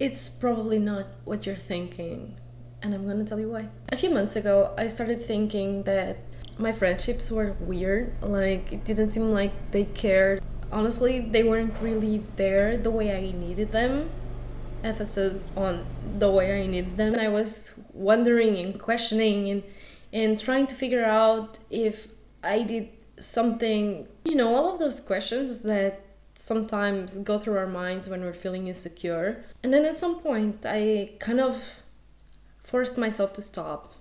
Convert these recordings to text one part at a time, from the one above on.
It's probably not what you're thinking, and I'm gonna tell you why. A few months ago, I started thinking that my friendships were weird. Like, it didn't seem like they cared. Honestly, they weren't really there the way I needed them. Emphasis on the way I needed them. And I was wondering and questioning and trying to figure out if I did something, all of those questions that sometimes go through our minds when we're feeling insecure. And then at some point, I kind of forced myself to stop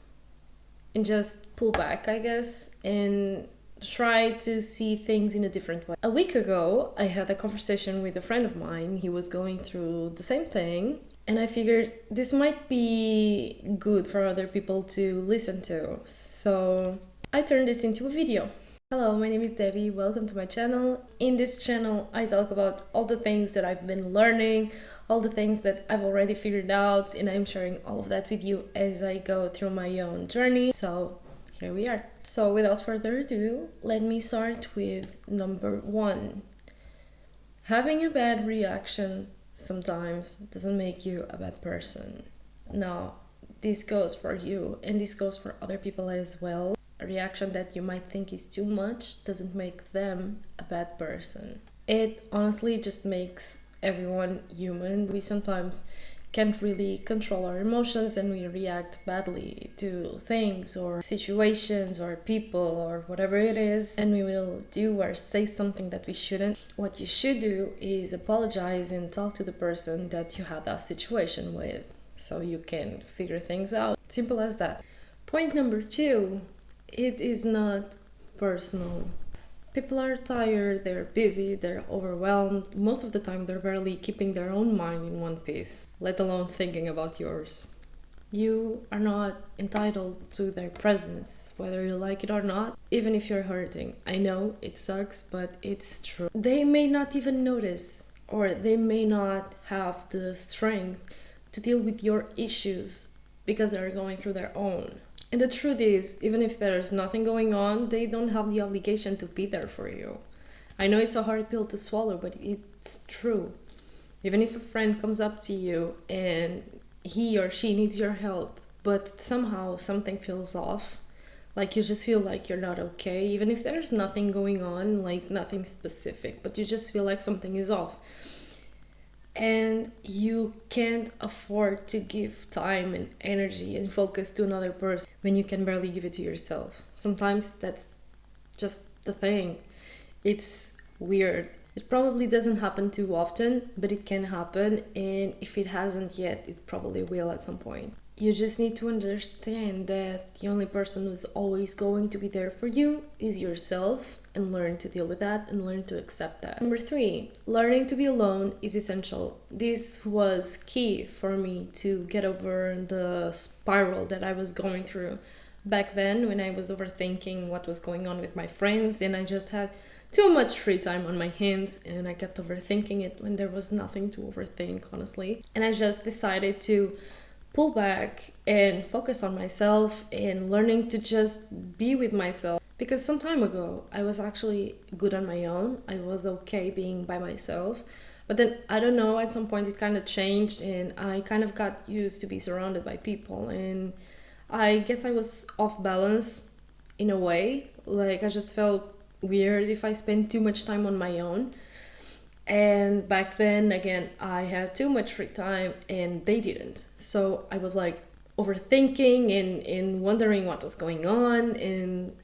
and just pull back, I guess, and try to see things in a different way. A week ago, I had a conversation with a friend of mine. He was going through the same thing, and I figured this might be good for other people to listen to. So I turned this into a video. Hello, my name is Debbie. Welcome to my channel. In this channel, I talk about all the things that I've been learning, all the things that I've already figured out, and I'm sharing all of that with you as I go through my own journey. So here we are. So without further ado, let me start with number 1. Having a bad reaction sometimes doesn't make you a bad person. No, this goes for you and this goes for other people as well. A reaction that you might think is too much doesn't make them a bad person. It honestly just makes everyone human. We sometimes can't really control our emotions and we react badly to things or situations or people or whatever it is, and we will do or say something that we shouldn't. What you should do is apologize and talk to the person that you had that situation with so you can figure things out. Simple as that. Point number 2, it is not personal. People are tired, they're busy, they're overwhelmed. Most of the time, they're barely keeping their own mind in one piece, let alone thinking about yours. You are not entitled to their presence, whether you like it or not, even if you're hurting. I know it sucks, but it's true. They may not even notice, or they may not have the strength to deal with your issues because they're going through their own. And the truth is, even if there's nothing going on, they don't have the obligation to be there for you. I know it's a hard pill to swallow, but it's true. Even if a friend comes up to you and he or she needs your help, but somehow something feels off, like you just feel like you're not okay, even if there's nothing going on, like nothing specific, but you just feel like something is off. And you can't afford to give time and energy and focus to another person when you can barely give it to yourself. Sometimes that's just the thing. It's weird. It probably doesn't happen too often, but it can happen, and if it hasn't yet, it probably will at some point. You just need to understand that the only person who's always going to be there for you is yourself, and learn to deal with that and learn to accept that. Number 3, learning to be alone is essential. This was key for me to get over the spiral that I was going through back then when I was overthinking what was going on with my friends, and I just had too much free time on my hands and I kept overthinking it when there was nothing to overthink, honestly. And I just decided to pull back and focus on myself and learning to just be with myself. Because some time ago, I was actually good on my own. I was okay being by myself. But then, I don't know, at some point it kind of changed and I kind of got used to be surrounded by people. And I guess I was off balance in a way. Like, I just felt weird if I spent too much time on my own. And back then, again, I had too much free time and they didn't. So I was like overthinking and wondering what was going on and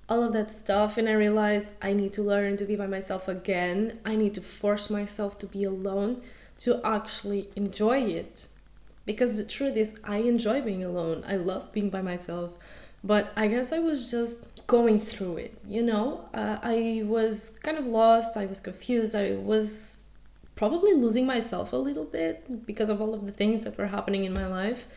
all of that stuff. And I realized I need to learn to be by myself again. I need to force myself to be alone to actually enjoy it. Because the truth is, I enjoy being alone. I love being by myself. But I guess I was just going through it, I was kind of lost, I was confused, I was probably losing myself a little bit because of all of the things that were happening in my life.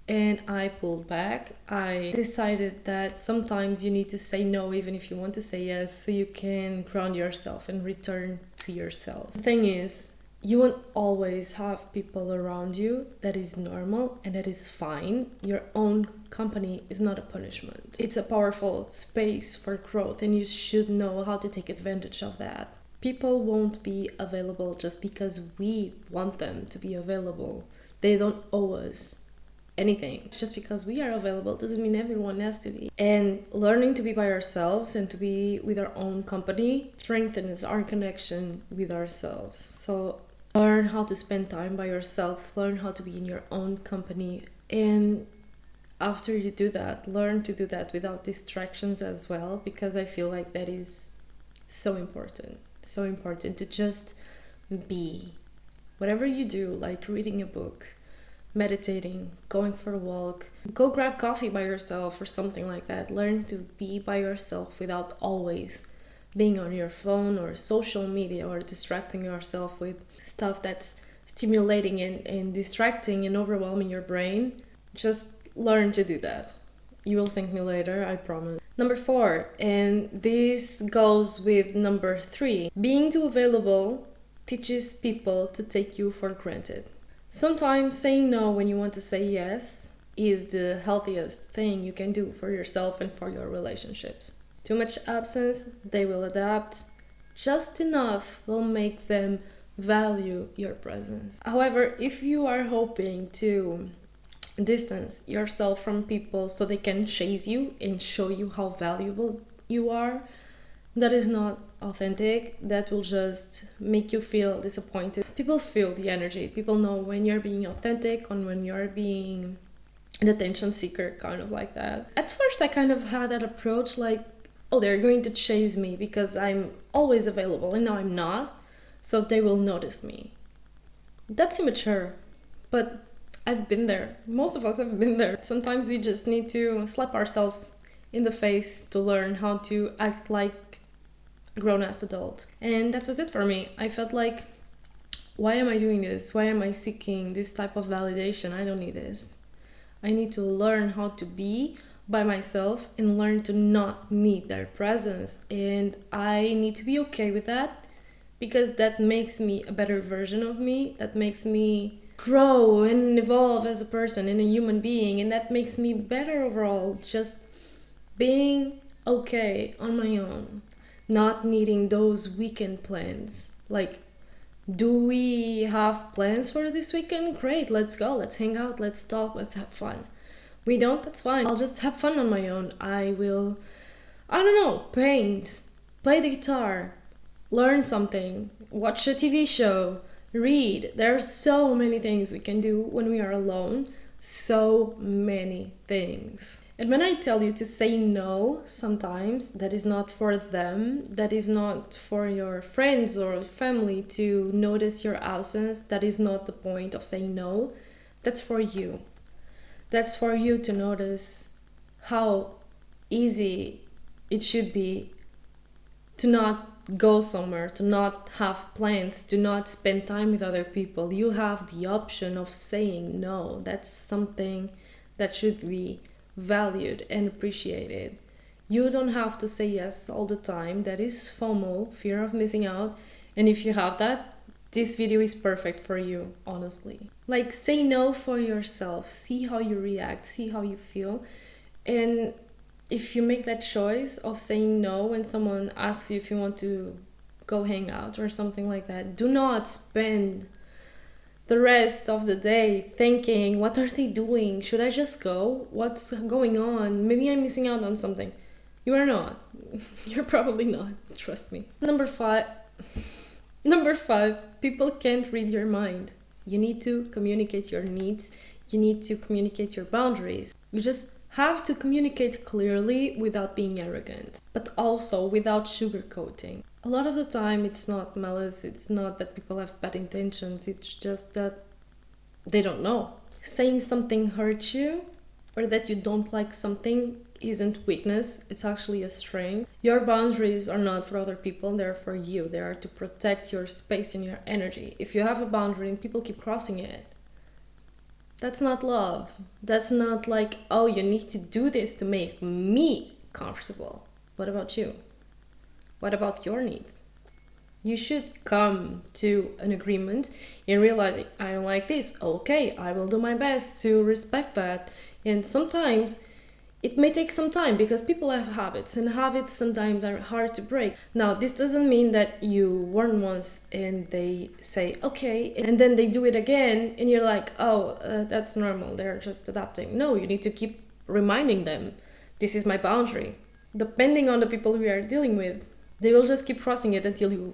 And I pulled back. I decided that sometimes you need to say no even if you want to say yes, so you can ground yourself and return to yourself. The thing is, you won't always have people around you. That is normal and that is fine. Your own company is not a punishment. It's a powerful space for growth and you should know how to take advantage of that. People won't be available just because we want them to be available. They don't owe us anything. Just because we are available doesn't mean everyone has to be. And learning to be by ourselves and to be with our own company strengthens our connection with ourselves. So learn how to spend time by yourself, learn how to be in your own company, and after you do that, learn to do that without distractions as well, because I feel like that is so important. So important to just be. Whatever you do, like reading a book, meditating, going for a walk, go grab coffee by yourself or something like that. Learn to be by yourself without always being on your phone or social media or distracting yourself with stuff that's stimulating and distracting and overwhelming your brain. Just learn to do that. You will thank me later, I promise. Number 4, and this goes with number 3, being too available teaches people to take you for granted. Sometimes saying no when you want to say yes is the healthiest thing you can do for yourself and for your relationships. Too much absence, they will adapt. Just enough will make them value your presence. However, if you are hoping to distance yourself from people so they can chase you and show you how valuable you are, that is not authentic. That will just make you feel disappointed. People feel the energy. People know when you're being authentic and when you're being an attention seeker, kind of like that. At first I kind of had that approach like, oh, they're going to chase me because I'm always available, and now I'm not, so they will notice me. That's immature, but I've been there. Most of us have been there. Sometimes we just need to slap ourselves in the face to learn how to act like a grown-ass adult. And that was it for me. I felt like, why am I doing this? Why am I seeking this type of validation? I don't need this. I need to learn how to be by myself and learn to not need their presence. And I need to be okay with that, because that makes me a better version of me. That makes me grow and evolve as a person and a human being, and that makes me better overall. Just being okay on my own, not needing those weekend plans. Like, do we have plans for this weekend? Great, let's go, let's hang out, let's talk, let's have fun. We don't, that's fine. I'll just have fun on my own. I will, I don't know, paint, play the guitar, learn something, watch a TV show, read. There are so many things we can do when we are alone. So many things. And when I tell you to say no, sometimes that is not for them, that is not for your friends or family to notice your absence. That is not the point of saying no. That's for you. That's for you to notice how easy it should be to not go somewhere, to not have plans, to not spend time with other people. You have the option of saying no. That's something that should be valued and appreciated. You don't have to say yes all the time. That is FOMO, fear of missing out. And if you have that, this video is perfect for you, honestly. Like, say no for yourself. See how you react, see how you feel. And if you make that choice of saying no when someone asks you if you want to go hang out or something like that, do not spend the rest of the day thinking, what are they doing? Should I just go? What's going on? Maybe I'm missing out on something. You are not. You're probably not. Trust me. Number five, people can't read your mind. You need to communicate your needs. You need to communicate your boundaries. You just have to communicate clearly without being arrogant, but also without sugarcoating. A lot of the time it's not malice, it's not that people have bad intentions, it's just that they don't know. Saying something hurts you or that you don't like something isn't weakness, it's actually a strength. Your boundaries are not for other people, they're for you. They are to protect your space and your energy. If you have a boundary and people keep crossing it, that's not love. That's not like, oh, you need to do this to make me comfortable. What about you? What about your needs? You should come to an agreement in realizing, I don't like this. Okay, I will do my best to respect that. And sometimes It may take some time because people have habits, and habits sometimes are hard to break. Now, this doesn't mean that you warn once and they say, okay, and then they do it again, and you're like, oh, that's normal, they're just adapting. No, you need to keep reminding them, this is my boundary. Depending on the people we are dealing with, they will just keep crossing it until you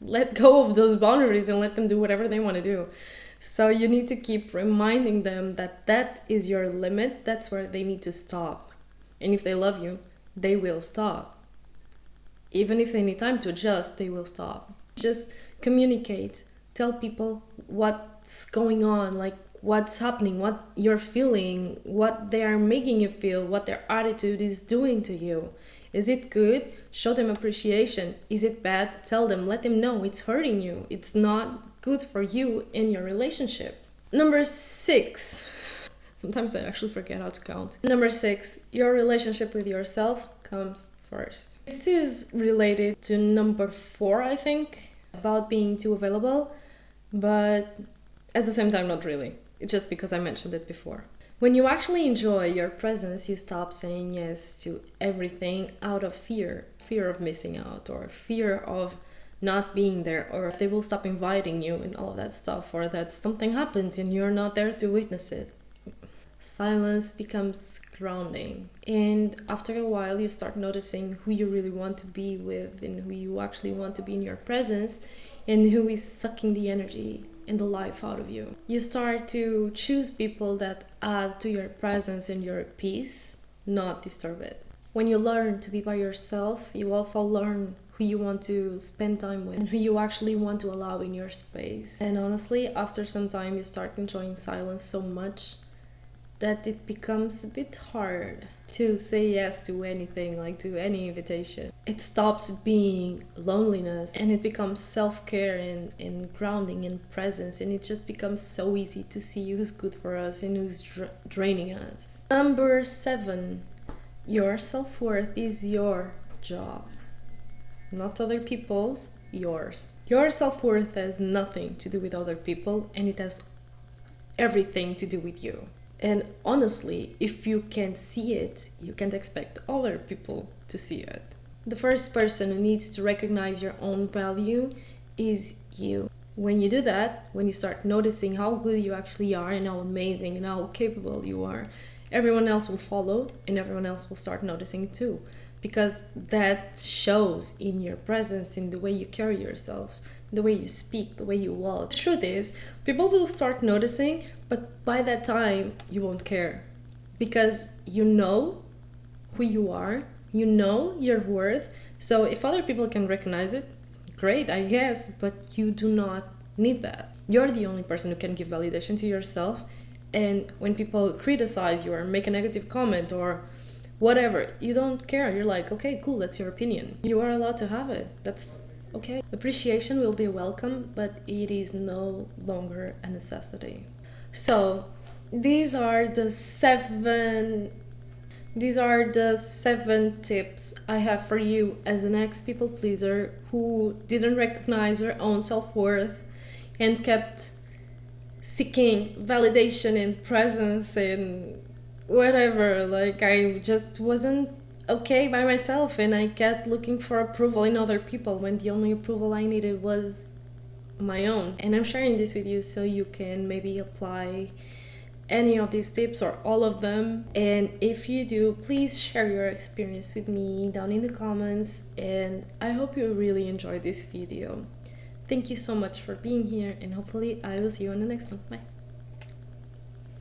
let go of those boundaries and let them do whatever they want to do. So you need to keep reminding them that that is your limit. That's where they need to stop. And if they love you, they will stop. Even if they need time to adjust, they will stop. Just communicate. Tell people what's going on, like what's happening, what you're feeling, what they are making you feel, what their attitude is doing to you. Is it good? Show them appreciation. Is it bad? Tell them, let them know it's hurting you. It's not good for you in your relationship. Number 6. Sometimes I actually forget how to count. Number 6, your relationship with yourself comes first. This is related to number 4, I think, about being too available, but at the same time, not really. It's just because I mentioned it before. When you actually enjoy your presence, you stop saying yes to everything out of fear of missing out, or fear of not being there, or they will stop inviting you and all of that stuff, or that something happens and you're not there to witness it. Silence becomes grounding, and after a while you start noticing who you really want to be with and who you actually want to be in your presence, and who is sucking the energy and the life out of you. You start to choose people that add to your presence and your peace, not disturb it. When you learn to be by yourself, you also learn who you want to spend time with and who you actually want to allow in your space. And honestly, after some time, you start enjoying silence so much that it becomes a bit hard to say yes to anything, like to any invitation. It stops being loneliness and it becomes self-care and grounding and presence, and it just becomes so easy to see who's good for us and who's draining us. Number 7, your self-worth is your job. Not other people's, yours. Your self-worth has nothing to do with other people, and it has everything to do with you. And honestly, if you can't see it, you can't expect other people to see it. The first person who needs to recognize your own value is you. When you do that, when you start noticing how good you actually are and how amazing and how capable you are, everyone else will follow and everyone else will start noticing too. Because that shows in your presence, in the way you carry yourself, the way you speak, the way you walk. The truth is, people will start noticing, but by that time, you won't care. Because you know who you are, you know your worth. So if other people can recognize it, great, I guess, but you do not need that. You're the only person who can give validation to yourself. And when people criticize you or make a negative comment or whatever, you don't care. You're like, okay, cool, that's your opinion. You are allowed to have it. That's okay. Appreciation will be welcome, but it is no longer a necessity. So these are the 7 tips I have for you as an ex-people pleaser who didn't recognize her own self-worth and kept seeking validation and presence and whatever. Like, I just wasn't okay by myself, and I kept looking for approval in other people when the only approval I needed was my own. And I'm sharing this with you so you can maybe apply any of these tips or all of them. And if you do, please share your experience with me down in the comments, and I hope you really enjoyed this video. Thank you so much for being here, and hopefully I will see you on the next one. Bye.